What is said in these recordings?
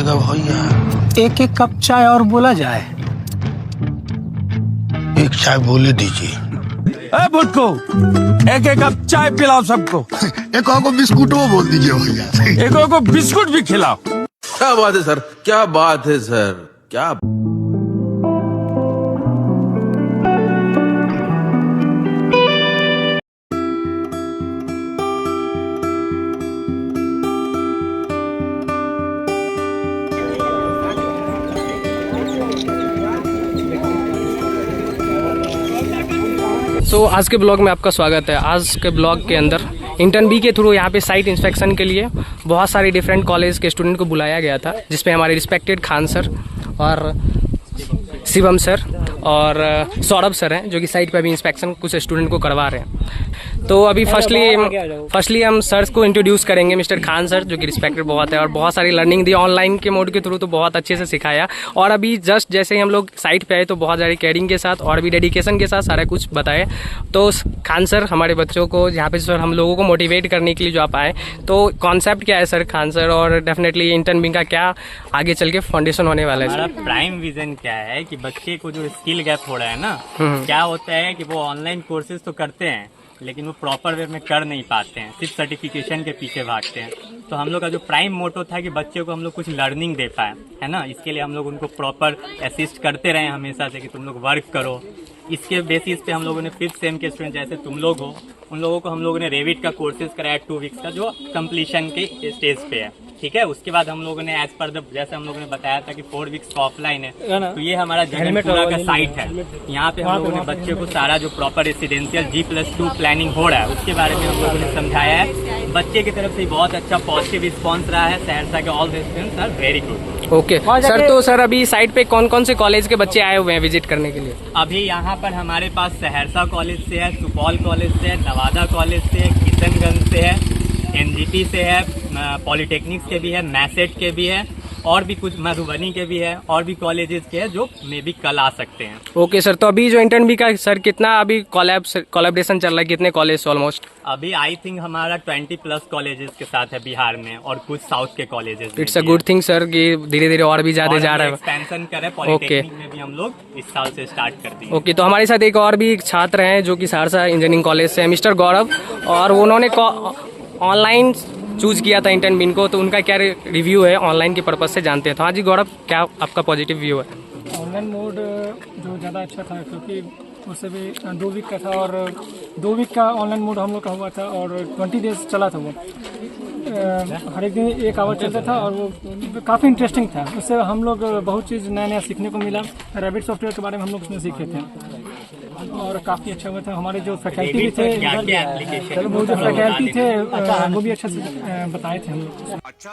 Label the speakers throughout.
Speaker 1: बोलिएगा भैया?
Speaker 2: एक एक कप चाय और बोला जाए।
Speaker 1: एक चाय बोले दीजिए।
Speaker 3: को एक एक कप चाय पिलाओ सबको।
Speaker 1: एक को बिस्कुट वो बोल दीजिए भैया।
Speaker 3: एक को बिस्कुट भी खिलाओ।
Speaker 4: क्या बात है सर, क्या बात है सर, क्या।
Speaker 5: आज के ब्लॉग में आपका स्वागत है। आज के ब्लॉग के अंदर इंटर्न बी के थ्रू यहाँ पे साइट इंस्पेक्शन के लिए बहुत सारे डिफरेंट कॉलेज के स्टूडेंट को बुलाया गया था, जिसपे हमारे रिस्पेक्टेड खान सर और शिवम सर और सौरभ सर हैं, जो कि साइट पे अभी इंस्पेक्शन कुछ स्टूडेंट को करवा रहे हैं। तो अभी फर्स्टली हम सर को इंट्रोड्यूस करेंगे, मिस्टर खान सर, जो कि रिस्पेक्टेड बहुत है और बहुत सारी लर्निंग दी ऑनलाइन के मोड के थ्रू, तो बहुत अच्छे से सिखाया। और अभी जस्ट जैसे ही हम लोग साइट पे आए तो बहुत सारी केयरिंग के साथ और भी डेडिकेशन के साथ सारा कुछ बताए। तो खान सर हमारे बच्चों को यहाँ पे सर हम लोगों को मोटिवेट करने के लिए जो आप आए, तो कॉन्सेप्ट क्या है सर खान सर, और डेफिनेटली इंटर्न बिंग का क्या आगे चल के फाउंडेशन होने वाला है?
Speaker 6: हमारा प्राइम विजन क्या है कि बच्चे को जो स्किल गैप हो रहा है ना, क्या होता है कि वो ऑनलाइन कोर्सेज तो करते हैं लेकिन वो प्रॉपर वे में कर नहीं पाते हैं, सिर्फ सर्टिफिकेशन के पीछे भागते हैं। तो हम लोग का जो प्राइम मोटो था कि बच्चे को हम लोग कुछ लर्निंग दे पाए, है ना, इसके लिए हम लोग उनको प्रॉपर असिस्ट करते रहे हमेशा से कि तुम लोग वर्क करो। इसके बेसिस पे हम लोगों ने 5th सेम के स्टूडेंट जैसे तुम लोग हो, उन लोगों को हम लोगों ने रेविट का कोर्सेज कराया 2 वीक्स का, जो कंप्लीशन के स्टेज पे है, ठीक है। उसके बाद हम लोगों ने एज पर द जैसे हम लोगों ने बताया था कि 4 वीक्स ऑफलाइन है, तो ये हमारा जगनपुरा का साइट है। यहाँ पे हम लोगों ने बच्चे को सारा जो प्रॉपर रेसिडेंशियल G+2 प्लानिंग हो रहा है उसके बारे में हम लोगों ने समझाया है। बच्चे की तरफ से बहुत अच्छा पॉजिटिव रिस्पॉन्स रहा है। सहरसा के all the students are very good.
Speaker 5: Okay sir, तो सर अभी साइट पे कौन कौन से कॉलेज के बच्चे आए हुए हैं विजिट करने के लिए?
Speaker 6: अभी यहाँ पर हमारे पास सहरसा कॉलेज से है, सुपौल कॉलेज से है, नवादा कॉलेज से है, किशनगंज से है, NGP से है, पॉलिटेक्निक के भी है, मैसेट के भी है, और भी कुछ मधुबनी के भी है, और भी कॉलेजेस के हैं जो मे भी कल आ सकते हैं।
Speaker 5: ओके सर, तो अभी जो इंटर्न बी का सर कितना अभी कोलैबोरेशन चल रहा है, कितने कॉलेज ऑलमोस्ट?
Speaker 6: अभी आई थिंक हमारा 20+ कॉलेजेस के साथ है बिहार में, और कुछ साउथ के colleges.
Speaker 5: It's a good thing sir कि धीरे धीरे और भी ज्यादा जा रहा है,
Speaker 6: एक्सपेंशन कर रहे हैं। पॉलिटेक्निक में भी हम लोग इस साल से स्टार्ट कर दिए।
Speaker 5: ओके, तो हमारे साथ एक और भी छात्र हैं जो कि सहरसा इंजीनियरिंग कॉलेज से, मिस्टर गौरव, और उन्होंने ऑनलाइन चूज किया था इंटर्न बिन को, तो उनका क्या रिव्यू है ऑनलाइन के पर्पज से जानते हैं। तो हाँ जी गौरव, क्या आपका पॉजिटिव व्यू है?
Speaker 2: ऑनलाइन मोड जो ज़्यादा अच्छा था, क्योंकि उससे भी 2 वीक का था, और 2 वीक का ऑनलाइन मोड हम लोग का हुआ था, और 20 डेज चला था वो। हर एक दिन 1 आवर चलता था, और वो काफ़ी इंटरेस्टिंग था। उससे हम लोग बहुत चीज़ नया नया सीखने को मिला। रैबिट सॉफ्टवेयर के बारे में हम लोग उसमें सीखे थे, और काफ़ी अच्छा हुआ था। हमारे जो फैकल्टी भी थे, वो जो फैकल्टी थे वो भी अच्छा से बताए थे हम लोग।
Speaker 7: अच्छा,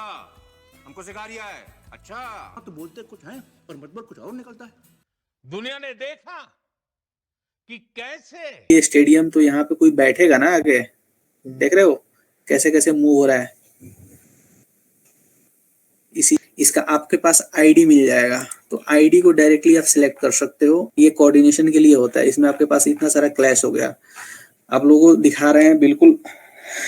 Speaker 7: हमको सिखा रिया है। अच्छा तो बोलते कुछ है और मतलब कुछ और निकलता है।
Speaker 3: दुनिया ने देखा कि कैसे
Speaker 8: ये स्टेडियम, तो यहाँ पे कोई बैठेगा ना आगे, देख रहे हो कैसे कैसे मूव हो रहा है। इसका आपके पास आईडी मिल जाएगा, तो आईडी को डायरेक्टली आप सिलेक्ट कर सकते हो। ये कोऑर्डिनेशन के लिए होता है। इसमें आपके पास इतना सारा क्लैश हो गया। आप लोगों को दिखा रहे हैं बिल्कुल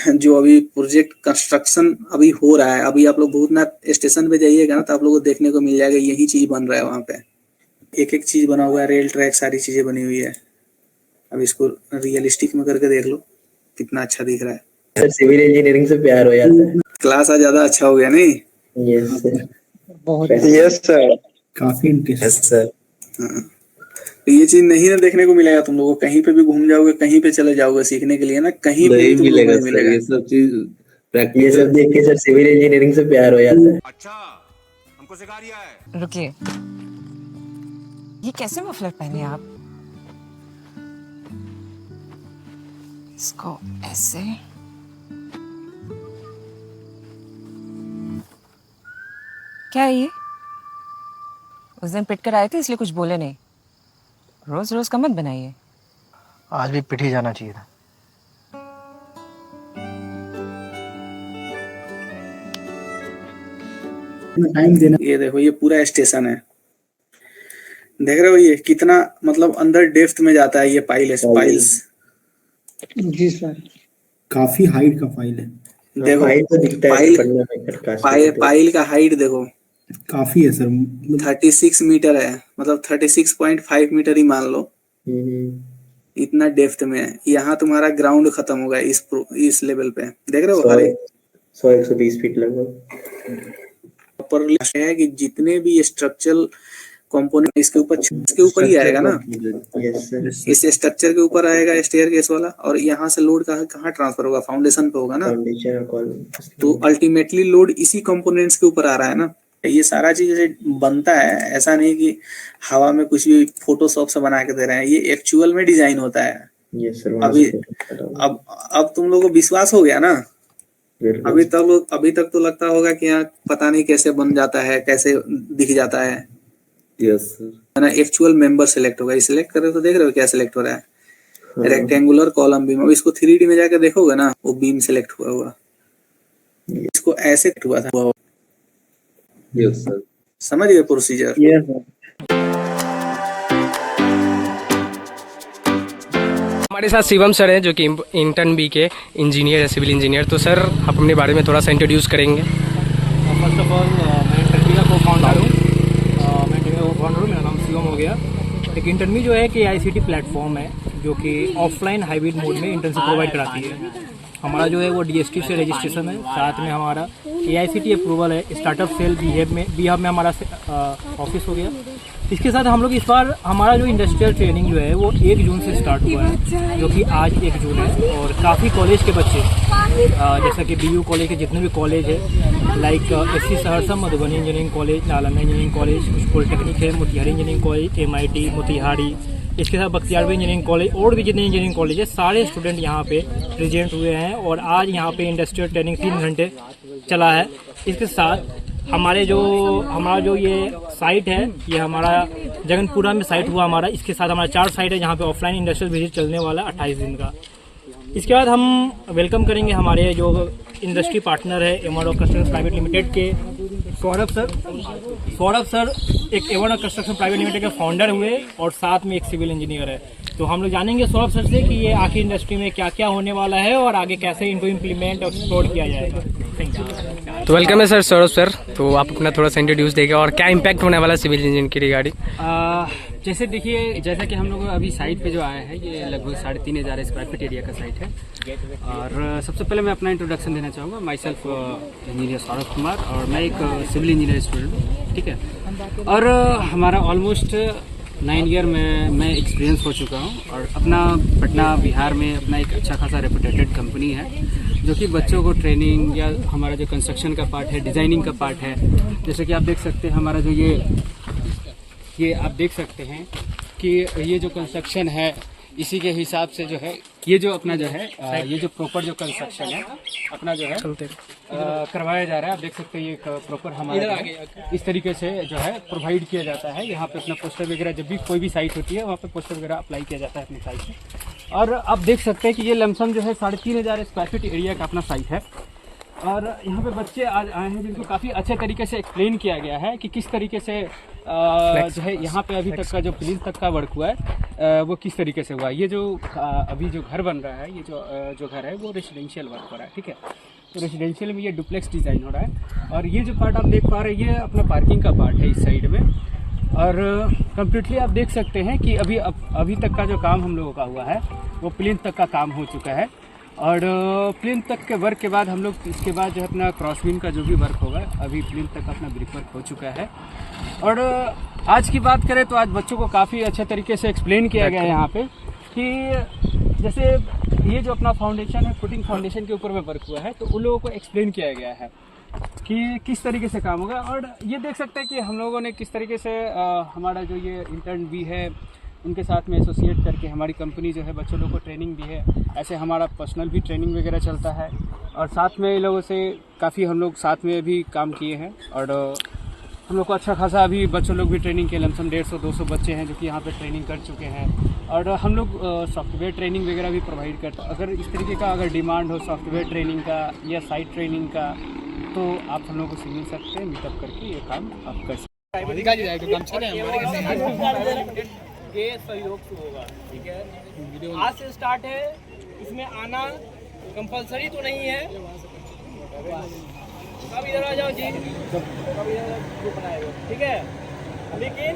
Speaker 8: जो अभी प्रोजेक्ट कंस्ट्रक्शन अभी हो रहा है। अभी आप लोग भूतनाथ स्टेशन पे जाइएगा ना, तो आप लोगों को देखने को मिल जाएगा यही चीज बन रहा है। वहाँ पे एक एक चीज बना हुआ है, रेल ट्रैक, सारी चीजें बनी हुई है। अब इसको रियलिस्टिक में करके देख लो, कितना अच्छा दिख रहा है।
Speaker 9: सर सिविल इंजीनियरिंग से प्यार हो जाता है।
Speaker 8: क्लास आज ज्यादा अच्छा हो गया नहीं?
Speaker 9: यस सर,
Speaker 8: बहुत
Speaker 9: यस सर,
Speaker 8: काफी इंटरेस्टिंग
Speaker 9: सर।
Speaker 8: तो ये चीज नहीं ना देखने को मिलेगा तुम लोगों को। कहीं पे भी घूम जाओगे, कहीं पे चले जाओगे सीखने के लिए ना, कहीं पे
Speaker 9: नहीं मिलेगा सर ये सब चीज। ये सब देख के सर सिविल इंजीनियरिंग से प्यार हो जाता है।
Speaker 7: अच्छा, हमको सिखा रिया है।
Speaker 10: रुकिए, ये कैसे मफलर पहने आप? इसको ऐसे, क्या है ये? उस दिन पिट कर आए थे इसलिए कुछ बोले नहीं। रोज रोज का मत बनाइए।
Speaker 2: आज भी पिट ही जाना चाहिए था।
Speaker 8: टाइम देना। ये देखो, ये पूरा स्टेशन है, देख रहे हो ये कितना मतलब अंदर डेप्थ में जाता है। ये पाइल्स
Speaker 2: जी सर,
Speaker 8: काफी हाइट का फाइल है। देखो
Speaker 9: हाइट तो दिखता है
Speaker 8: पाइल का हाइट देखो। काफी है सर, 36 मीटर है, मतलब 36.5 मीटर ही मान लो, इतना डेप्थ में है। यहाँ तुम्हारा ग्राउंड खत्म होगा इस लेवल पे, देख रहे हो?
Speaker 9: 100-120 फीट लगभग
Speaker 8: पर है कि जितने भी स्ट्रक्चरल कंपोनेंट इसके ऊपर ही आएगा ना, इस स्ट्रक्चर के ऊपर आएगा स्टेयरकेस वाला, और यहाँ से लोड कहाँ ट्रांसफर होगा? फाउंडेशन पे होगा ना। तो अल्टीमेटली लोड इसी कंपोनेंट्स के ऊपर आ रहा है ना। ये सारा चीज बनता है, ऐसा नहीं कि हवा में कुछ भी फोटोशॉप से बना के दे रहे हैं, ये एक्चुअल में डिजाइन होता है। अब तुम लोगों को विश्वास हो गया ना। अभी तक तो लगता होगा कि यहाँ पता नहीं कैसे बन जाता है, कैसे दिख जाता है। है ना, एक्चुअल मेंबर सिलेक्ट होगा। सिलेक्ट कर रहे हो तो देख रहे हो क्या सिलेक्ट हो रहा है? Rectangular column beam. अब इसको 3D में जाकर देखोगे ना, वो बीम सिलेक्ट हुआ हुआ, इसको ऐसे हुआ था। समझ गए प्रोसीजर?
Speaker 5: हमारे साथ शिवम सर हैं जो कि इंटर्न बी के इंजीनियर है, सिविल इंजीनियर। तो सर आप अपने बारे में थोड़ा सा इंट्रोड्यूस करेंगे?
Speaker 2: फर्स्ट ऑफ ऑल मैं इंटर्न बी का को फाउंडर हूँ, मेरा नाम शिवम हो गया। एक इंटर्न बी जो है कि ICT प्लेटफॉर्म है जो कि ऑफलाइन हाइब्रिड मोड में इंटर्नशिप प्रोवाइड कराती है। हमारा जो है वो DST से रजिस्ट्रेशन है, साथ में हमारा AICT अप्रूवल है। स्टार्टअप सेल बीहब में हमारा ऑफिस हो गया। इसके साथ हम लोग इस बार हमारा जो इंडस्ट्रियल ट्रेनिंग जो है वो 1 जून से स्टार्ट हुआ है, जो कि आज 1 जून है। और काफ़ी कॉलेज के बच्चे जैसा कि BU कॉलेज के जितने भी कॉलेज है, like SC Saharsa, Madhubani engineering college, Nalanda engineering college, polytechnic है, Motihari engineering college, MIT Motihari, इसके साथ बख्तियारपुर इंजीनियरिंग कॉलेज और भी जितने इंजीनियरिंग कॉलेज है, सारे स्टूडेंट यहाँ पे प्रेजेंट हुए हैं। और आज यहाँ पे इंडस्ट्रियल ट्रेनिंग 3 घंटे चला है। इसके साथ हमारा जो ये साइट है, ये हमारा जगनपुरा में साइट हुआ हमारा। इसके साथ हमारा 4 साइट है जहाँ पे ऑफलाइन इंडस्ट्रियल विजिट चलने वाला 28 दिन का। इसके बाद हम वेलकम करेंगे हमारे जो इंडस्ट्री पार्टनर है award of construction private limited के सौरभ सर एक award of construction private limited के फाउंडर हुए और साथ में एक सिविल इंजीनियर है। तो हम लोग जानेंगे सौरभ सर से कि ये आखिर इंडस्ट्री में क्या क्या होने वाला है और आगे कैसे इनको इम्प्लीमेंट और एक्सप्लोर किया जाएगा। Thank you.
Speaker 5: तो वेलकम है सर सौरभ सर। तो आप अपना थोड़ा सा इंट्रोड्यूस देंगे और क्या इम्पैक्ट होने वाला है सिविल इंजीनियरिंग की रिगार्डिंग?
Speaker 11: जैसे देखिए, जैसा कि हम लोग अभी साइट पे जो आए हैं, ये लगभग 3500 स्क्वायर फीट एरिया का साइट है। और सबसे पहले मैं अपना इंट्रोडक्शन देना चाहूँगा। My self engineer Saurabh Kumar और मैं एक सिविल इंजीनियर स्टूडेंट हूँ, ठीक है। और हमारा ऑलमोस्ट 9 ईयर में मैं एक्सपीरियंस हो चुका हूँ और अपना पटना बिहार में अपना एक अच्छा खासा रेपुटेटेड कंपनी है जो कि बच्चों को ट्रेनिंग या हमारा जो कंस्ट्रक्शन का पार्ट है, डिज़ाइनिंग का पार्ट है, जैसे कि आप देख सकते हैं हमारा जो ये आप देख सकते हैं कि ये जो कंस्ट्रक्शन है इसी के हिसाब से जो है ये जो अपना जो है ये जो प्रॉपर जो कंस्ट्रक्शन है अपना जो है करवाया जा रहा है। आप देख सकते हैं ये प्रॉपर हमारा इस तरीके से जो है प्रोवाइड किया जाता है। यहाँ पे अपना पोस्टर वगैरह जब भी कोई भी साइट होती है वहाँ पे पोस्टर वगैरह अप्लाई किया जाता है अपनी साइट पे। और आप देख सकते हैं कि ये लमसम जो है 3500 स्क्वायर फीट एरिया का अपना साइट है। और यहाँ पे बच्चे आज आए हैं जिनको काफ़ी अच्छे तरीके से एक्सप्लेन किया गया है कि किस तरीके से जो है यहाँ पे अभी तक का जो प्लीज तक का वर्क हुआ है वो किस तरीके से हुआ है। ये जो अभी जो घर बन रहा है, ये जो घर है वो रेसिडेंशियल वर्क हो रहा है, ठीक है। तो रेसिडेंशियल में ये डुप्लेक्स डिज़ाइन हो रहा है। और ये जो पार्ट आप देख पा रहे हैं ये अपना पार्किंग का पार्ट है इस साइड में। और कम्प्लीटली आप देख सकते हैं कि अभी तक का जो काम हम लोगों का हुआ है वो प्लिंथ तक का काम हो चुका है। और प्लिंथ तक के वर्क के बाद हम लोग इसके बाद जो है अपना क्रॉसबीम का जो भी वर्क होगा, अभी प्लिंथ तक अपना ब्रिक वर्क हो चुका है। और आज की बात करें तो आज बच्चों को काफ़ी अच्छे तरीके से एक्सप्लेन किया गया है यहाँ पे कि जैसे ये जो अपना फाउंडेशन है, फुटिंग फाउंडेशन के ऊपर में वर्क हुआ है, तो उन लोगों को एक्सप्लेन किया गया है कि किस तरीके से काम होगा। और ये देख सकते हैं कि हम लोगों ने किस तरीके से हमारा जो ये इंटर्न भी है उनके साथ में एसोसिएट करके हमारी कंपनी जो है बच्चों लोगों को ट्रेनिंग दी है। ऐसे हमारा पर्सनल भी ट्रेनिंग वगैरह चलता है और साथ में लोगों से काफ़ी हम लोग साथ में भी काम किए हैं। और हम लोग को अच्छा खासा अभी बच्चों लोग भी ट्रेनिंग के लमसम 150-200 बच्चे हैं जो कि यहाँ पे ट्रेनिंग कर चुके हैं। और हम लोग सॉफ्टवेयर ट्रेनिंग वगैरह भी प्रोवाइड करते हैं। अगर इस तरीके का अगर डिमांड हो सॉफ्टवेयर ट्रेनिंग का या साइट ट्रेनिंग का तो आप हम लोगों को मिल सकते हैं, मीटअप करके ये काम आप कर सकते हैं।
Speaker 2: ये सहयोग से होगा, ठीक है। आज से स्टार्ट है, इसमें आना कंपलसरी तो नहीं है।
Speaker 12: अब इधर आ जाओ जी, अब इधर ग्रुप बनाए हो, ठीक है। लेकिन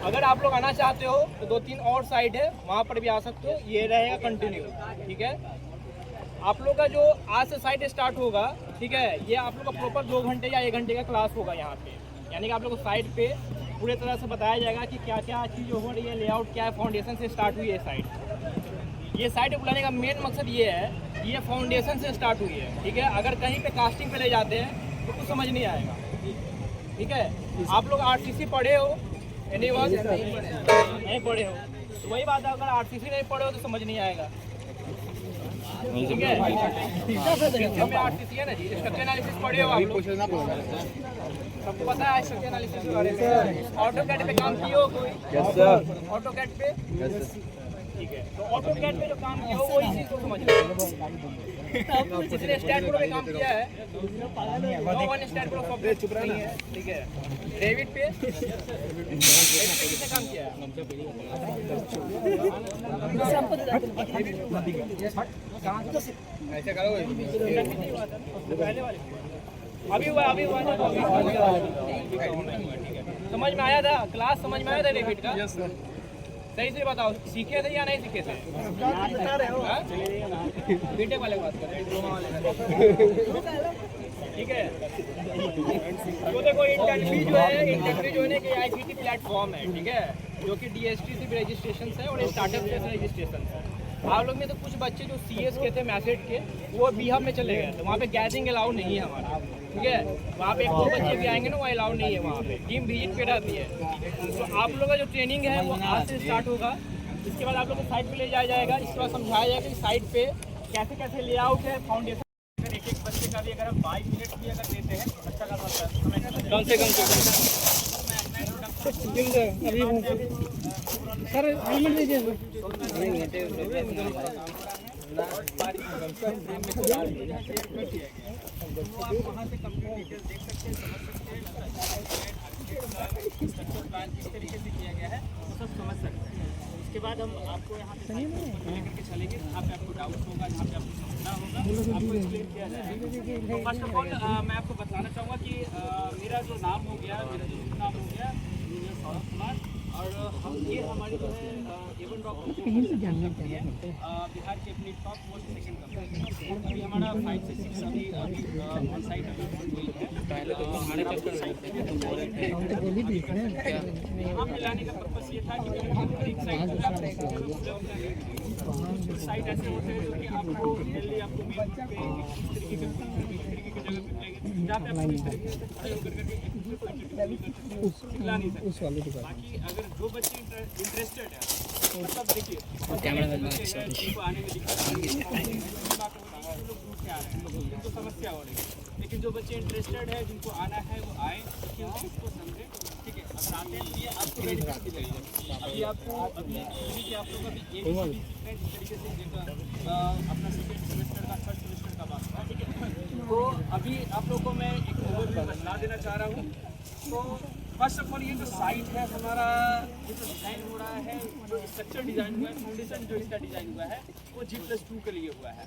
Speaker 12: अगर आप लोग आना चाहते हो तो 2-3 और साइड है, वहाँ पर भी आ सकते हो। ये रहेगा कंटिन्यू, ठीक है। आप लोग का जो आज से साइड स्टार्ट होगा, ठीक है, ये आप लोग का प्रॉपर 2 घंटे या 1 घंटे का क्लास होगा यहाँ पे। यानी कि आप लोग को साइड पे पूरे तरह से बताया जाएगा कि क्या क्या चीज़ हो रही है, लेआउट क्या है, फाउंडेशन से स्टार्ट हुई है साइड। ये साइड बुलाने का मेन मकसद ये है कि ये फाउंडेशन से स्टार्ट हुई है, ठीक है। अगर कहीं पे कास्टिंग पे ले जाते हैं तो कुछ समझ नहीं आएगा, ठीक है। आप लोग आरसीसी पढ़े हो, एनीवन नहीं पढ़े हो तो वही बात है, अगर आरसीसी नहीं पढ़े हो तो समझ नहीं आएगा, ठीक है। हमें आरसीसी है ना जी, स्ट्रक्चर एनालिसिस पढ़े हो आप लोग, सबको पता है स्ट्रक्चर एनालिसिस के बारे में। ऑटोकैड पे काम किए हो कोई? Yes sir. ऑटोकैड पे? यस, ठीक है। तो ऑटोकैड पे जो काम किया हो वो इसी को समझ लो। जिसने स्टैट प्रो पे काम किया है, no one STAAD Pro software चुप रही है, ठीक है। रेविट पे किसने काम किया है? ऐसे करो, पहले वाले अभी हुआ समझ में आया था? क्लास समझ में आया था रेविट का? सही से बताओ, सीखे थे या नहीं सीखे थे? बीटेक वाले बात कर रहे हैं, ठीक है। तो देखो इंटरव्यू जो है, इंटरव्यू जो है कि आईसीटी प्लेटफॉर्म है, ठीक है, जो कि डीएसटी से रजिस्ट्रेशन है और स्टार्टअप से रजिस्ट्रेशन है। आप लोग में तो कुछ बच्चे जो सीएस के थे मैसेट के, वो बीहब में चले गए, तो वहाँ पे गैदरिंग अलाउड नहीं है हमारा, ठीक है। वहाँ पे 1-2 बच्चे भी आएंगे ना, वो अलाउड नहीं है वहाँ पे, टीम विजिट पे रहती है। तो आप लोग का जो ट्रेनिंग है वो आज से स्टार्ट होगा। इसके बाद आप लोग को साइट पे ले जाया जाएगा, इसके बाद समझाया जाएगा कि साइट पे कैसे कैसे लेआउट है, फाउंडेशन। अगर एक बच्चे का भी अगर हम 22 मिनट भी अगर देते हैं अच्छा खासा कम से कम सर हेलमेट दीजिए आप वहाँ से कंप्लीट डिटेल्स देख सकते हैं, समझ सकते हैं किस तरीके से किया गया है, वो सब समझ सकते हैं। उसके बाद हम आपको यहाँ पे लेकर के चलेंगे, जहाँ पे आपको डाउट होगा, जहाँ पे आपको समझना होगा, आपको एक्सप्लेन किया जाएगा। तो फर्स्ट ऑफ ऑल मैं आपको बताना चाहूँगा कि मेरा जो नाम हो गया, मेरा जो शुभ नाम हो गया इंजीनियर सौरभ कुमार, और हम ये हमारी जो है एवन रॉक कंपनी है, बिहार की अपनी टॉप मोस्ट सेकंड कंपनी। अभी हमारा 5 से 6 अभी ऑन साइट अभी है। पहले तो हमारे चक्कर हम मिलाने का पर्पस ये था कि एक साइट ऐसे होते हैं जो कि आपको रियली आपको मेन पे इस तरीके की जगह पे मिलेंगे जहाँ पे आप इस तरीके से खड़े होकर मिला नहीं सकते। बाकी अगर जो बच्चे इंटरेस्टेड है मतलब देखिए जिनको आने में दिक्कत समस्या हो रही है, लेकिन जो बच्चे इंटरेस्टेड है जिनको आना है वो आए, इसको समझे, ठीक है। अगर आते हैं ये आपको बेनिफिट मिलेगा। अभी आपको अभी आप लोग अभी एक जिस तरीके से अपना सेकेंड सेमेस्टर का थर्ड सेमेस्टर का बात है, ठीक है। तो अभी आप लोगों को मैं एक ओवरव्यू बता देना चाह रहा हूँ। तो फर्स्ट ऑफ ऑल ये जो साइट है हमारा, ये जो डिज़ाइन हो रहा है, जो स्ट्रक्चर डिज़ाइन हुआ है, फाउंडेशन जो इसका डिज़ाइन हुआ है वो G+2 के लिए हुआ है।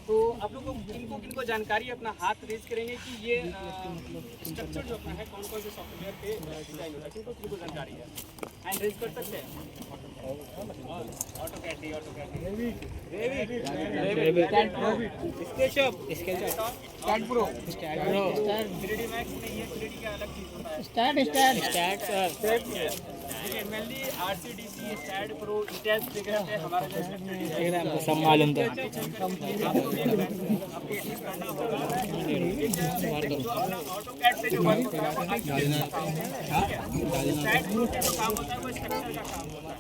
Speaker 12: तो आप लोगों को किनको जानकारी अपना हाथ रेज करेंगे कि ये स्ट्रक्चर जो अपना है कौन कौन से सॉफ्टवेयर पे डिज़ाइन हो रहा है, किनको जानकारी है, हैंड रेज कर सकते हैं। AutoCAD, stat pro, 3D max नहीं है, 3D का अलग चीज़ होता है। STAAD sir mainly RCDC, STAAD Pro, Intel वगैरह पे हमारा जो स्ट्रक्चर सब मालूम था। ऑटोकैड से जो वर्क होता है स्टैट प्रो से जो काम होता है वो स्ट्रक्चर का काम होता है।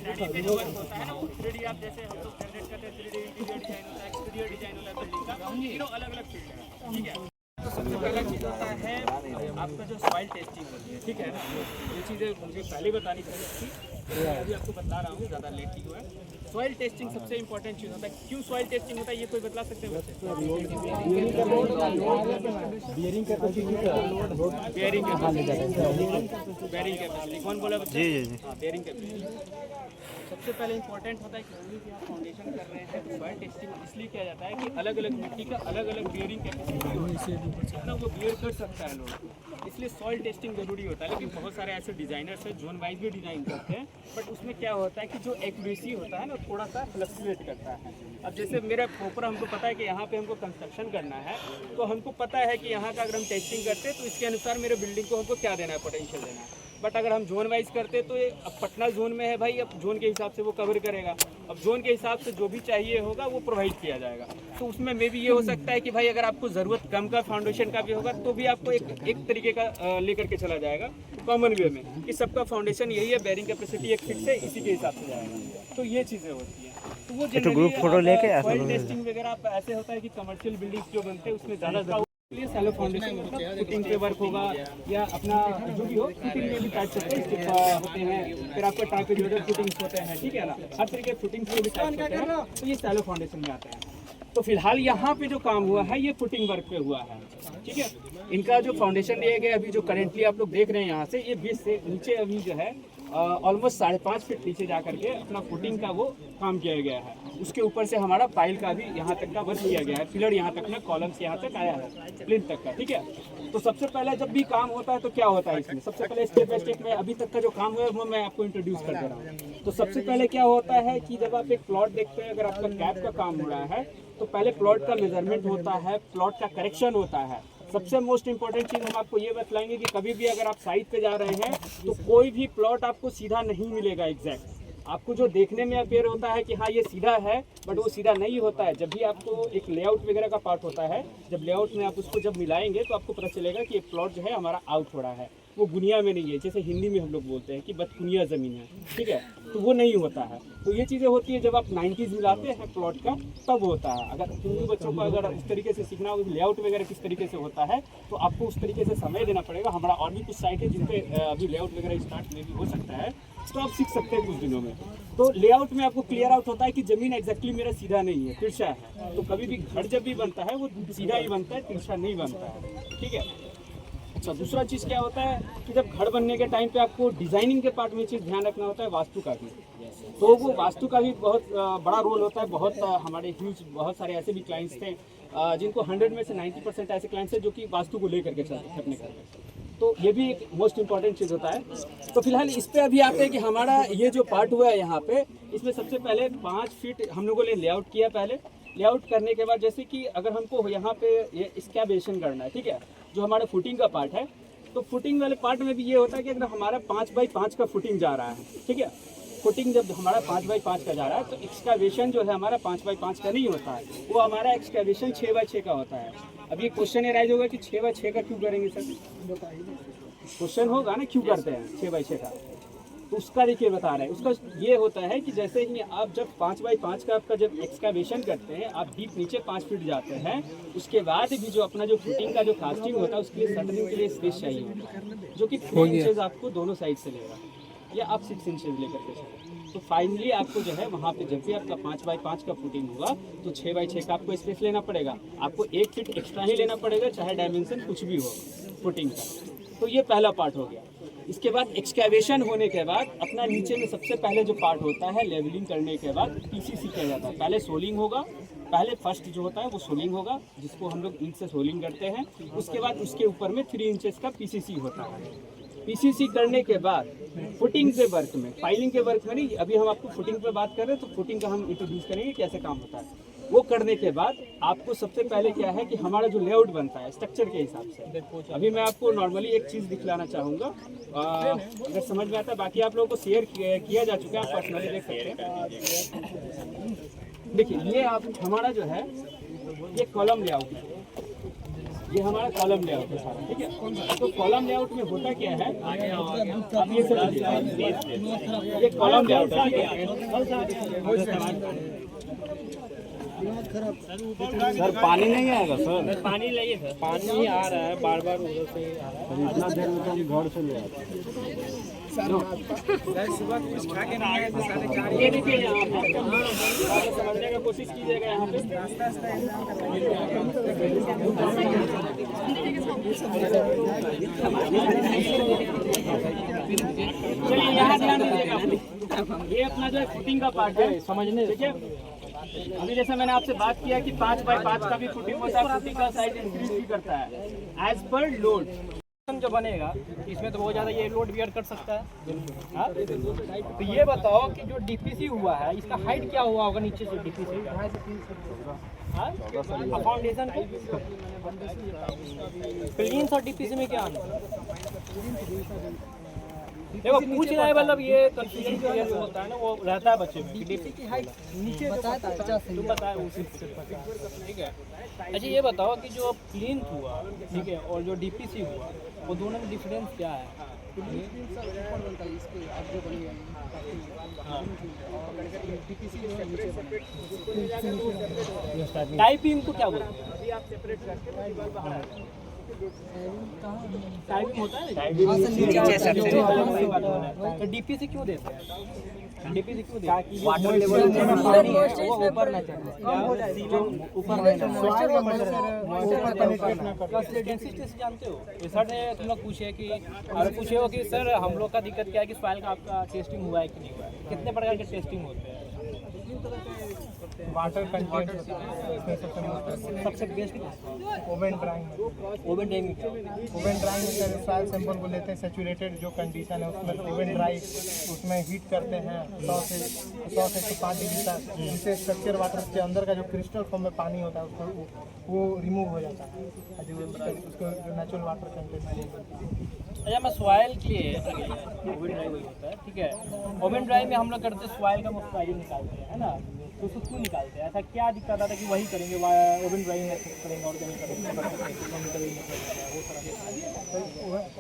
Speaker 12: 3D पे जो वर्क होता है ना वो 3D आप जैसे हम लोग जनरेट करते हैं, 3D इंटीरियर डिजाइन होता है, एक्सटीरियर डिजाइन होता है बिल्डिंग का, तीनों अलग-अलग फील्ड है, ठीक है। तो सबसे पहला चीज़ होता है आपका जो सॉइल टेस्टिंग होती है, ठीक है ना। ये चीज़ें मुझे पहले बतानी चाहिए थी। अभी आपको बता रहा हूँ, ज़्यादा लेट नहीं हुआ है। सॉइल टेस्टिंग सबसे इंपॉर्टेंट चीज़ होता है। क्यों सॉइल टेस्टिंग होता है ये कोई बता सकते हैं बच्चे? बियरिंग कैपेसिटी कौन बोला बच्चे? जी बियरिंग कैपेसिटी सबसे पहले इंपॉर्टेंट होता है। कि आप फाउंडेशन कर रहे हैं तो सॉइल टेस्टिंग इसलिए किया जाता है कि अलग अलग मिट्टी का अलग अलग बियरिंग कैपेसिटी होती है, जितना वो बियर कर सकता है लोग, इसलिए सॉइल टेस्टिंग जरूरी होता है। लेकिन बहुत सारे ऐसे डिजाइनर्स हैं जोन वाइज भी डिजाइन करते हैं, बट उसमें क्या होता है कि जो एक्यूरेसी होता है ना थोड़ा सा फ्लक्चुएट करता है। अब जैसे मेरा प्रॉपर हमको पता है कि यहाँ पे हमको कंस्ट्रक्शन करना है, तो हमको पता है कि यहाँ का अगर हम टेस्टिंग करते हैं तो इसके अनुसार मेरे बिल्डिंग को हमको क्या देना है, पोटेंशियल देना है। बट अगर हम जोन वाइज करते तो ये अब पटना जोन में है भाई, अब जोन के हिसाब से वो कवर करेगा। अब जोन के हिसाब से जो भी चाहिए होगा वो प्रोवाइड किया जाएगा। तो उसमें मे भी ये हो सकता है कि भाई अगर आपको ज़रूरत कम का फाउंडेशन का भी होगा तो भी आपको एक तरीके का लेकर के चला जाएगा कॉमन वे में कि सबका फाउंडेशन यही है, बेरिंग कैपेसिटी एक फिक्स है, इसी के हिसाब से जाएगा। तो ये चीज़ें होती हैं। तो वो ग्रुप फोटो लेके सॉइल टेस्टिंग वगैरह ऐसे होता है कि कमर्शियल बिल्डिंग्स जो बनते हैं उसमें ज़्यादा सैलो फाउंडेशन फुटिंग पे वर्क होगा या अपना जो भी हो, फुटिंग में भी टाइप्स होते हैं, फिर आपका ट्रापेजोइडल फुटिंग्स होते हैं, ठीक है ना, हर तरीके के फुटिंग्स में भी टाइप्स होते हैं, तो ये सैलो फाउंडेशन में आते हैं। तो फिलहाल यहाँ पे जो काम हुआ है ये फुटिंग वर्क पे हुआ है, ठीक है। इनका जो फाउंडेशन दिए गए अभी जो करेंटली आप लोग देख रहे हैं यहाँ से, ये 20 से नीचे अभी जो है ऑलमोस्ट 5.5 फीट नीचे जा करके अपना फुटिंग का वो काम किया गया है। उसके ऊपर से हमारा पाइल का भी यहाँ तक का वर्क किया गया है, पिलर यहाँ तक ना, कॉलम्स यहाँ तक आया है, प्लिंथ तक का, ठीक है। तो सबसे पहले जब भी काम होता है तो क्या होता है इसमें, सबसे पहले स्टेप बाय स्टेप में अभी तक का जो काम हुआ है वो मैं आपको इंट्रोड्यूस कर दे रहा हूँ। तो सबसे पहले क्या होता है कि जब आप एक प्लॉट देखते हैं, अगर आपका कैप का काम हो रहा है तो पहले प्लॉट का मेजरमेंट होता है, प्लॉट का करेक्शन होता है। सबसे मोस्ट इंपॉर्टेंट चीज़ हम आपको ये बतलाएंगे कि कभी भी अगर आप साइट पे जा रहे हैं तो कोई भी प्लॉट आपको सीधा नहीं मिलेगा एग्जैक्ट। आपको जो देखने में अपेयर होता है कि हाँ ये सीधा है, बट वो सीधा नहीं होता है। जब भी आपको एक लेआउट वगैरह का पार्ट होता है, जब लेआउट में आप उसको जब मिलाएंगे तो आपको पता चलेगा कि एक प्लॉट जो है हमारा आउट हो रहा है, वो गुनिया में नहीं है, जैसे हिंदी में हम लोग बोलते हैं कि बदकुनिया ज़मीन है, ठीक है, तो वो नहीं होता है। तो ये चीज़ें होती है जब आप 90s मिलाते हैं प्लॉट का, तब होता है। अगर हिंदी बच्चों को अगर इस तरीके से सीखना हो लेआउट वगैरह किस तरीके से होता है, तो आपको उस तरीके से समय देना पड़ेगा। हमारा और भी कुछ साइट है जिन पे अभी लेआउट वगैरह स्टार्ट में भी हो सकता है, तो आप सीख सकते हैं कुछ दिनों में। तो लेआउट में आपको क्लियर आउट होता है कि ज़मीन एग्जैक्टली मेरा सीधा नहीं है, तिरछा है। तो कभी भी घर जब भी बनता है वो सीधा ही बनता है, तिरछा नहीं बनता है, ठीक है। अच्छा, दूसरा चीज़ क्या होता है कि जब घर बनने के टाइम पे आपको डिज़ाइनिंग के पार्ट में चीज़ ध्यान रखना होता है वास्तु का भी। तो वो वास्तु का भी बहुत बड़ा रोल होता है। बहुत हमारे ह्यूज बहुत सारे ऐसे भी क्लाइंट्स थे जिनको 100 में से 90% ऐसे क्लाइंट्स हैं जो कि वास्तु को लेकर के चलने का, तो ये भी एक मोस्ट इंपॉर्टेंट चीज़ होता है। तो फिलहाल इस पे अभी आते हैं कि हमारा ये जो पार्ट हुआ है यहाँ पे, इसमें सबसे पहले 5 फीट हम लोगों ने लेआउट किया। पहले लेआउट करने के बाद जैसे कि अगर हमको यहाँ पे ये स्कैवेशन करना है, ठीक है, जो हमारा फुटिंग का पार्ट है, तो फुटिंग वाले पार्ट में भी ये होता है कि अगर हमारा 5 बाई 5 का फुटिंग जा रहा है, ठीक है, फुटिंग जब हमारा 5 बाई 5 का जा रहा है तो एक्सकैवेशन जो है हमारा 5 बाई 5 का नहीं होता है, वो हमारा एक्सकैवेशन 6 बाई 6 का होता है। अब ये क्वेश्चन ये राइज होगा कि 6 बाई 6 का क्यों करेंगे सर, क्वेश्चन होगा ना क्यों करते हैं 6 बाई 6 का, तो उसका देखिए बता रहे हैं। उसका ये होता है कि जैसे ही आप जब 5 बाई 5 का आपका जब एक्सकैवेशन करते हैं, आप डीप नीचे 5 फीट जाते हैं, उसके बाद भी जो अपना जो फुटिंग का जो कास्टिंग होता है उसके लिए सटरिंग के लिए स्पेस चाहिए होता है, जो कि 3 इंचेस आपको दोनों साइड से लेगा, या आप 6 इंचेस लेकर के चलें। तो फाइनली आपको जो है वहाँ पे जब भी आपका 5 बाई 5 का फुटिंग होगा तो 6 बाई 6 का आपको स्पेस लेना पड़ेगा। आपको 1 फीट एक्स्ट्रा ही लेना पड़ेगा, चाहे डायमेंशन कुछ भी हो फुटिंग का। तो ये पहला पार्ट हो गया। इसके बाद एक्सकैवेशन होने के बाद अपना नीचे में सबसे पहले जो पार्ट होता है लेवलिंग करने के बाद पीसीसी किया जाता है। पहले सोलिंग होगा, पहले फर्स्ट जो होता है वो सोलिंग होगा, जिसको हम लोग ईंट से सोलिंग करते हैं। उसके बाद उसके ऊपर में 3 इंचेस का पीसीसी होता है। पीसीसी करने के बाद फुटिंग के वर्क में, फाइलिंग के वर्क में नहीं, अभी हम आपको फुटिंग पे बात कर रहे हैं तो फुटिंग का हम इंट्रोड्यूस करेंगे कैसे काम होता है। वो करने के बाद आपको सबसे पहले क्या है कि हमारा जो लेआउट बनता है स्ट्रक्चर के हिसाब से, अभी मैं आपको नॉर्मली एक चीज़ दिखलाना चाहूँगा, अगर समझ में आता है। बाकी आप लोगों को शेयर किया जा चुका है, आप पर्सनली देख सकते हैं। देखिए ये आप हमारा जो है ये कॉलम लेआउट है, ये हमारा कॉलम लेआउट है सारा, ठीक है। तो कॉलम लेआउट में होता क्या है, आप ये सब ये कॉलम लेआउट है।
Speaker 3: सर पानी नहीं आएगा सर,
Speaker 12: पानी लाइए सर,
Speaker 2: पानी आ रहा है बार बार उधर से,
Speaker 3: इतना देर में तो हम घर से ले आते हैं।
Speaker 12: सुबह कुछ खा के नहीं आए थे 4:30 ये देखिए समझने की कोशिश कीजिएगा यहाँ पे चलिए यहाँ ध्यान दीजिएगा। ये अपना जो फुटिंग का पार्ट है समझने, ठीक है। अभी जैसे मैंने आपसे बात किया कि 5x5 का भी फुटिंग होता है, फुटिंग का साइज इंक्रीज भी करता है एज पर लोड। जो बनेगा इसमें तो बहुत ज़्यादा ये लोड बियर कर सकता है। हाँ? तो ये बताओ कि जो डीपीसी हुआ है इसका हाइट क्या हुआ होगा नीचे से डीपीसी फाउंडेशन प्लीन और डीपीसी में क्या अंतर है? देखो पूछ रहा है, मतलब ये कंफ्यूजन क्लियर जो होता है ना वो रहता है बच्चे में। डीपी की हाइट नीचे तुम बताए उसी, ठीक है। अच्छा ये बताओ कि जो प्लिंथ हुआ, ठीक है, और जो डीपीसी हुआ वो दोनों में डिफरेंस क्या है? टाइपिंग को क्या बोलते हैं? टाइपिंग होता है तो डीपीसी क्यों देते हैं? डीपीसी क्यों देते हैं? वाटर लेवल ऊपर ना चढ़े, ऊपर डेंसिटी से जानते हो। सर ने तुम लोग पूछे कि अगर पूछे हो कि सर हम लोग का दिक्कत क्या है कि सॉइल का आपका टेस्टिंग हुआ है कि नहीं हुआ है, कितने प्रकार के टेस्टिंग होते हैं? वाटर कंटेंट सबसे बेस्ट ओवन ड्राइंग में सॉइल सैंपल को लेते हैं, सैचुरेटेड जो कंडीशन है उसमें ओवन ड्राई, उसमें हीट करते हैं 100 से 105 डिग्री तक, जिससे स्ट्रक्चर वाटर के अंदर का जो क्रिस्टल फॉर्म में पानी होता है उसको वो रिमूव हो जाता है, उसको जो नेचुरल वाटर कंटेंट। अच्छा मैं सॉइल के लिए ओवन ड्राई होता है, ठीक है। ओवन ड्राई में हम लोग करते हैं सॉइल का मॉइस्चराइजर निकालते हैं, है ना। तो उसको क्यों निकालते हैं? ऐसा क्या दिक्कत आता है कि वही करेंगे ओवन ड्राइंग करेंगे और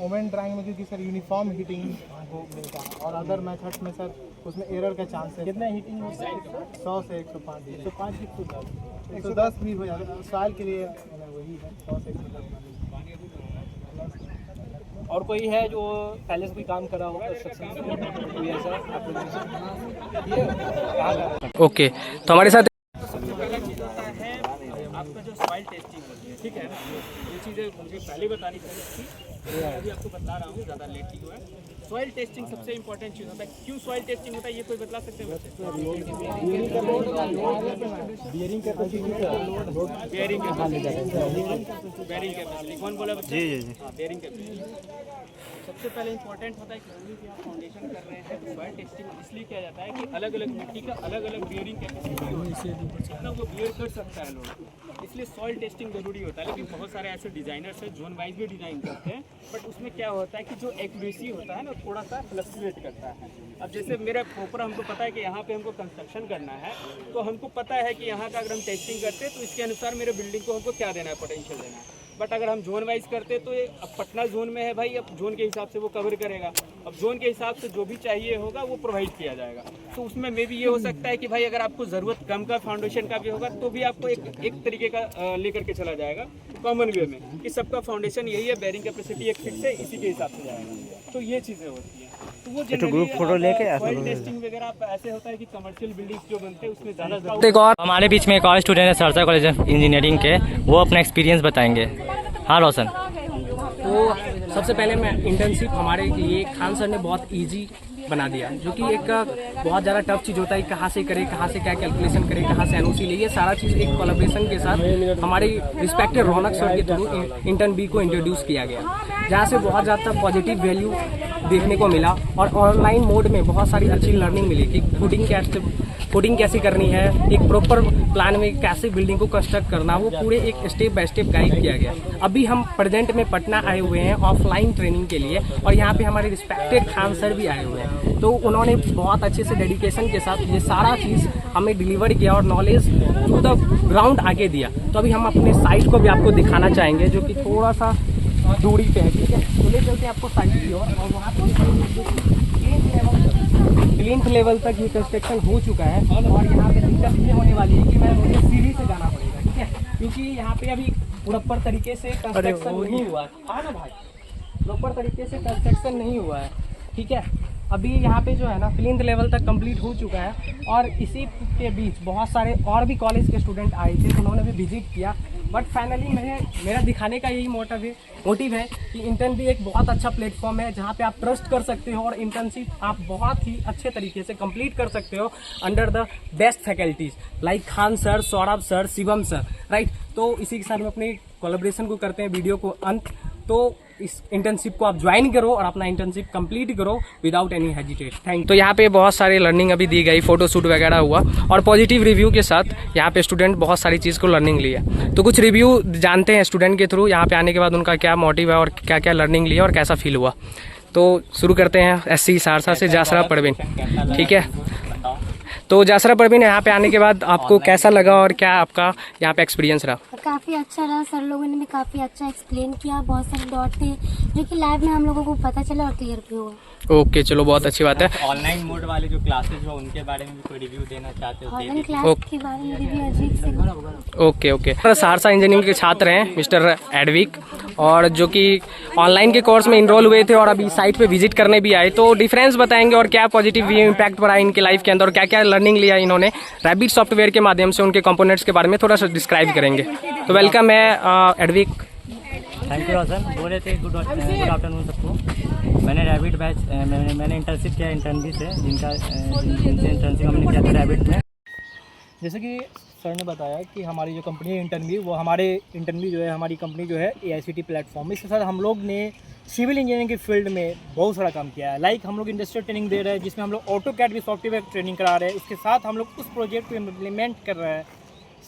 Speaker 12: ओवन ड्राइंग में क्योंकि सर यूनिफॉर्म हीटिंग हमको मिलता है, और अदर मेथड्स में सर उसमें एरर का चांस है। कितना हीटिंग होता है? 100 से 105 110 भी हो जाता है सॉइल के लिए, वही है 100 से 110। और कोई है जो पहले से कोई काम करा होगा कोई ऐसा?
Speaker 5: ओके, तो हमारे साथ
Speaker 12: आपका जो सॉइल टेस्टिंग होती है, ठीक है। ये चीज़ें मुझे पहले बतानी चाहिए थी, अभी आपको बता रहा हूँ, ज़्यादा लेट ही हुआ है। सॉइल टेस्टिंग सबसे इंपॉर्टेंट चीज़ होता है। क्यों सॉइल टेस्टिंग होता है ये कोई बता सकते हैं? बियरिंग कैपेसिटी कौन बोला बच्चा? जी बियरिंग कैपेसिटी सबसे पहले इंपॉर्टेंट होता है कि आप फाउंडेशन कर रहे हैं तो सॉइल टेस्टिंग इसलिए किया जाता है कि अलग अलग मिट्टी का अलग अलग बियरिंग कैपेसिटी जितना वो बियर कर सकता है लोग, इसलिए सॉइल टेस्टिंग जरूरी होता है। लेकिन बहुत सारे ऐसे डिजाइनर्स हैं जोन वाइज भी डिजाइन करते हैं, बट उसमें क्या होता है कि जो एक्यूरेसी होता है ना थोड़ा सा फ्लक्चुएट करता है। अब जैसे मेरा प्रॉपर हमको पता है कि यहाँ पे हमको कंस्ट्रक्शन करना है, तो हमको पता है कि यहाँ का अगर हम टेस्टिंग करते हैं तो इसके अनुसार मेरे बिल्डिंग को हमको क्या देना है, पोटेंशियल देना है। बट अगर हम जोन वाइज करते तो ये अब पटना जोन में है भाई, अब जोन के हिसाब से वो कवर करेगा, अब जोन के हिसाब से जो भी चाहिए होगा वो प्रोवाइड किया जाएगा। तो उसमें मे भी ये हो सकता है कि भाई अगर आपको ज़रूरत कम का फाउंडेशन का भी होगा तो भी आपको एक तरीके का लेकर के चला जाएगा कॉमन वे में कि सबका फाउंडेशन यही है, बेयरिंग कैपेसिटी एक फिक्स है, इसी के हिसाब से जाएगा। तो ये चीज़ें होती हैं। तो वो ग्रुप फोटो लेके सॉइल टेस्टिंग वगैरह ऐसे होता है कि कमर्शियल बिल्डिंग्स जो बनते हैं उसमें ज़्यादा।
Speaker 5: एक और हमारे बीच में एक और स्टूडेंट है सरसा कॉलेज ऑफ इंजीनियरिंग के, वो अपना एक्सपीरियंस बताएंगे। हाँ रोशन। तो सबसे पहले मैं इंटर्नशिप हमारे लिए खान सर ने बहुत इजी बना दिया, जो कि एक बहुत ज़्यादा टफ चीज़ होता है, कहाँ से करे, कहाँ से क्या कैलकुलेशन करे, कहाँ से एनओसी ले, ये सारा चीज़ एक कोलैबोरेशन के साथ हमारे रिस्पेक्टेड रौनक सर के थ्रू इंटर्न बी को इंट्रोड्यूस किया गया, जहाँ से बहुत ज़्यादा पॉजिटिव वैल्यू देखने को मिला और ऑनलाइन मोड में बहुत सारी अच्छी लर्निंग मिली कि फुटिंग कैसे करनी है, एक प्रॉपर प्लान में कैसे बिल्डिंग को कंस्ट्रक्ट करना, वो पूरे एक स्टेप बाय स्टेप गाइड किया गया। अभी हम प्रेजेंट में पटना आए हुए हैं ऑफलाइन ट्रेनिंग के लिए, और यहाँ पे हमारे रिस्पेक्टेड खान सर भी आए हुए हैं, तो उन्होंने बहुत अच्छे से डेडिकेशन के साथ ये सारा चीज़ हमें डिलीवर किया और नॉलेज टू द ग्राउंड आके दिया। तो अभी हम अपने साइट को भी आपको दिखाना चाहेंगे, जो कि थोड़ा सा दूरी पे है, ठीक है। तो ले चलते हैं आपको साइट की ओर, और वहाँ पर प्लिंथ लेवल तक ये कंस्ट्रक्शन हो चुका है, और यहाँ पे दिक्कत ये होने वाली है कि मुझे सीढ़ी से जाना पड़ेगा, ठीक है, क्योंकि यहाँ पे अभी प्रॉपर तरीके से कंस्ट्रक्शन नहीं हुआ है ना भाई, प्रॉपर तरीके से कंस्ट्रक्शन नहीं हुआ है। ठीक है। अभी यहाँ पे जो है ना प्लिंथ लेवल तक कंप्लीट हो चुका है और इसी के बीच बहुत सारे और भी कॉलेज के स्टूडेंट आए थे, उन्होंने भी विजिट किया। बट फाइनली मेरा दिखाने का यही मोटिव है कि इंटर्न भी एक बहुत अच्छा प्लेटफॉर्म है जहाँ पे आप ट्रस्ट कर सकते हो और इंटर्नशिप आप बहुत ही अच्छे तरीके से कंप्लीट कर सकते हो under the best faculties like Khan sir, Saurabh sir, Shivam sir, right. तो इसी के साथ में अपनी कोलैबोरेशन को करते हैं वीडियो को अंत। तो इस इंटर्नशिप को आप ज्वाइन करो और अपना इंटर्नशिप कंप्लीट करो विदाउट एनी हेजिटेट। थैंक। तो यहाँ पे बहुत सारी लर्निंग अभी दी गई, फोटोशूट वगैरह हुआ और पॉजिटिव रिव्यू के साथ यहाँ पे स्टूडेंट बहुत सारी चीज़ को लर्निंग लिया। तो कुछ रिव्यू जानते हैं स्टूडेंट के थ्रू यहाँ पे आने के बाद उनका क्या मोटिव है और क्या क्या लर्निंग लिया और कैसा फील हुआ। तो शुरू करते हैं SC सहरसा से जासरा परवीन, ठीक है। तो जासरा परवीन, यहाँ पे आने के बाद आपको कैसा लगा और क्या आपका यहाँ पे एक्सपीरियंस रहा?
Speaker 13: काफ़ी अच्छा रहा, सर लोगों ने भी काफ़ी अच्छा एक्सप्लेन किया, बहुत सारे डॉट थे जो कि लाइव में हम लोगों को पता चला और क्लियर भी हुआ।
Speaker 5: ओके, चलो बहुत अच्छी बात है।
Speaker 6: ऑनलाइन मोड वाले जो क्लासेस हो उनके बारे में भी कोई रिव्यू देना चाहते हो?
Speaker 13: ऑनलाइन क्लास के बारे में रिव्यू अजीब से।
Speaker 5: ओके। सहरसा इंजीनियरिंग के छात्र हैं मिस्टर एडविक, और जो कि ऑनलाइन के कोर्स में इनरोल हुए थे और अभी साइट पे विजिट करने भी आए। तो डिफरेंस बताएंगे और क्या पॉजिटिव इम्पैक्ट पड़ा इनके लाइफ के अंदर और क्या क्या लर्निंग लिया इन्होंने रैबिट सॉफ्टवेयर के माध्यम से, उनके कंपोनेंट्स के बारे में थोड़ा सा डिस्क्राइब करेंगे। तो वेलकम है एडविक।
Speaker 14: थैंक यू रोशन। बोले थे गुड आफ्टरनून सबको। मैंने रैबिट बैच मैंने इंटर्नशिप किया इंटर्नशिप से, जिनसे इंटर्नशिप हमने किया था रैबिट में।
Speaker 12: जैसे कि सर ने बताया कि हमारी जो कंपनी है इंटर्नवी, वो हमारे इंटर्नवी जो है हमारी कंपनी जो है AICT प्लेटफॉर्म, इसके साथ हम लोग ने सिविल इंजीनियरिंग के फील्ड में बहुत सारा काम किया है। लाइक हम लोग इंडस्ट्रियल ट्रेनिंग दे रहे हैं जिसमें हम लोग ऑटोकैड की सॉफ्टवेयर ट्रेनिंग करा रहे हैं। इसके साथ हम लोग उस प्रोजेक्ट को इम्प्लीमेंट कर रहे हैं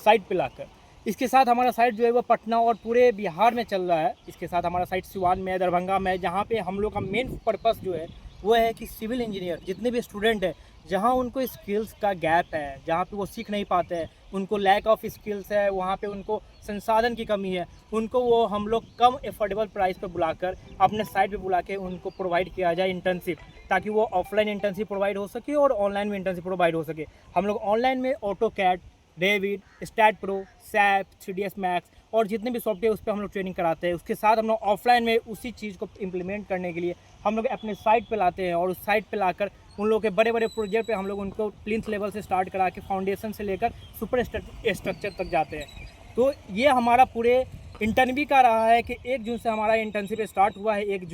Speaker 12: साइट पे लाकर। इसके साथ हमारा साइट जो है वो पटना और पूरे बिहार में चल रहा है। इसके साथ हमारा साइट सिवान में, दरभंगा में, जहाँ पे हम लोग का मेन पर्पस जो है वो है कि सिविल इंजीनियर जितने भी स्टूडेंट हैं जहाँ उनको स्किल्स का गैप है, जहाँ पे वो सीख नहीं पाते हैं, उनको लैक ऑफ स्किल्स है, वहाँ पे उनको संसाधन की कमी है, उनको वो हम लोग कम एफोर्डेबल प्राइस पे बुलाकर अपने साइट पे बुला के उनको प्रोवाइड किया जाए इंटर्नशिप, ताकि वो ऑफलाइन इंटर्नशिप प्रोवाइड हो सके और ऑनलाइन में इंटर्नशिप प्रोवाइड हो सके। हम लोग ऑनलाइन में AutoCAD, David, STAAD Pro, SAP, 3ds Max और जितने भी सॉफ्टवेयर उस पर हम लोग ट्रेनिंग कराते हैं। उसके साथ हम लोग ऑफलाइन में उसी चीज़ को इम्प्लीमेंट करने के लिए हम लोग अपने साइट पे लाते हैं और उस साइट पे लाकर उन लोगों के बड़े बड़े प्रोजेक्ट पे हम लोग उनको प्लिंथ लेवल से स्टार्ट करा के फाउंडेशन से लेकर सुपर स्ट्रक्चर तक जाते हैं। तो ये हमारा पूरे इंटर्नवी का रहा है कि 1 जून से हमारा इंटर्नशिप स्टार्ट हुआ है, 1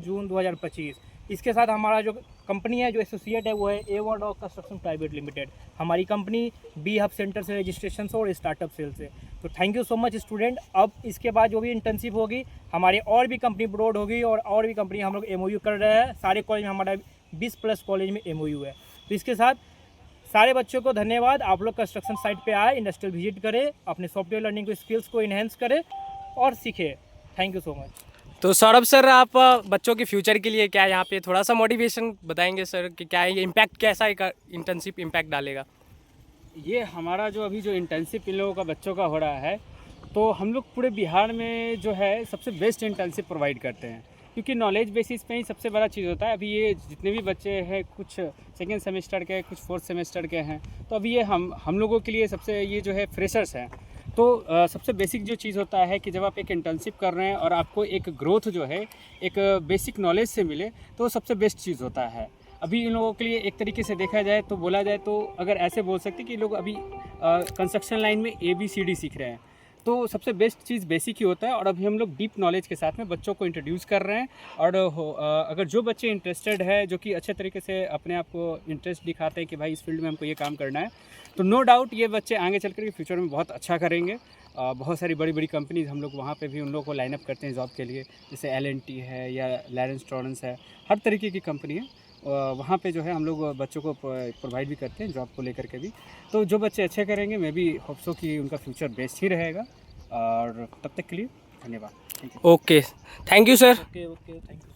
Speaker 12: जून 2025। इसके साथ हमारा जो कंपनी है, जो एसोसिएट है, वो है A1 rock construction private limited. हमारी कंपनी बी हब सेंटर से, रजिस्ट्रेशन से और स्टार्टअप सेल से। तो thank you so much student. अब इसके बाद जो भी इंटर्नशिप होगी हमारे और भी कंपनी ब्रॉड होगी और भी कंपनी हम लोग MOU कर रहे हैं। सारे कॉलेज में हमारा 20+ कॉलेज में MOU है। तो इसके साथ सारे बच्चों को धन्यवाद। आप लोग कंस्ट्रक्शन साइट पे आए, इंडस्ट्रियल विजिट करें, अपने सॉफ्टवेयर लर्निंग को स्किल्स को इन्हेंस करें और सीखें। Thank you so much.
Speaker 5: तो सौरभ सर, आप बच्चों के फ्यूचर के लिए क्या यहाँ पे थोड़ा सा मोटिवेशन बताएंगे सर कि क्या ये इम्पैक्ट, कैसा एक इंटर्नशिप इम्पैक्ट डालेगा?
Speaker 11: ये हमारा जो अभी जो इंटर्नशिप इन लोगों का बच्चों का हो रहा है, तो हम लोग पूरे बिहार में जो है सबसे बेस्ट इंटर्नशिप प्रोवाइड करते हैं, क्योंकि नॉलेज बेसिस पे ही सबसे बड़ा चीज़ होता है। अभी ये जितने भी बच्चे हैं, कुछ 2nd सेमेस्टर के, कुछ 4th सेमेस्टर के हैं, तो अभी ये हम लोगों के लिए सबसे ये जो है फ्रेशर्स हैं। तो सबसे बेसिक जो चीज़ होता है कि जब आप एक इंटर्नशिप कर रहे हैं और आपको एक ग्रोथ जो है एक बेसिक नॉलेज से मिले, तो सबसे बेस्ट चीज़ होता है। अभी इन लोगों के लिए एक तरीके से देखा जाए तो बोला जाए तो अगर ऐसे बोल सकते कि लोग अभी कंस्ट्रक्शन लाइन में ABCD सीख रहे हैं, तो सबसे बेस्ट चीज़ बेसिक ही होता है। और अभी हम लोग डीप नॉलेज के साथ में बच्चों को इंट्रोड्यूस कर रहे हैं। और अगर जो बच्चे इंटरेस्टेड है, जो कि अच्छे तरीके से अपने आप को इंटरेस्ट दिखाते हैं कि भाई इस फील्ड में हमको ये काम करना है, तो नो डाउट ये बच्चे आगे चल कर के फ्यूचर में बहुत अच्छा करेंगे। बहुत सारी बड़ी बड़ी कंपनीज हम लोग वहाँ पे भी उन लोगों को लाइनअप करते हैं जॉब के लिए, जैसे L&T है या लैरेंस टॉरेंस है, हर तरीके की कंपनी है। वहाँ पे जो है हम लोग बच्चों को प्रोवाइड भी करते हैं जॉब को लेकर के भी। तो जो बच्चे अच्छे करेंगे, मैं भी होप सो कि उनका फ्यूचर बेस्ट ही रहेगा। और तब तक के लिए धन्यवाद।
Speaker 5: Okay, thank you sir.
Speaker 12: Okay, thank you.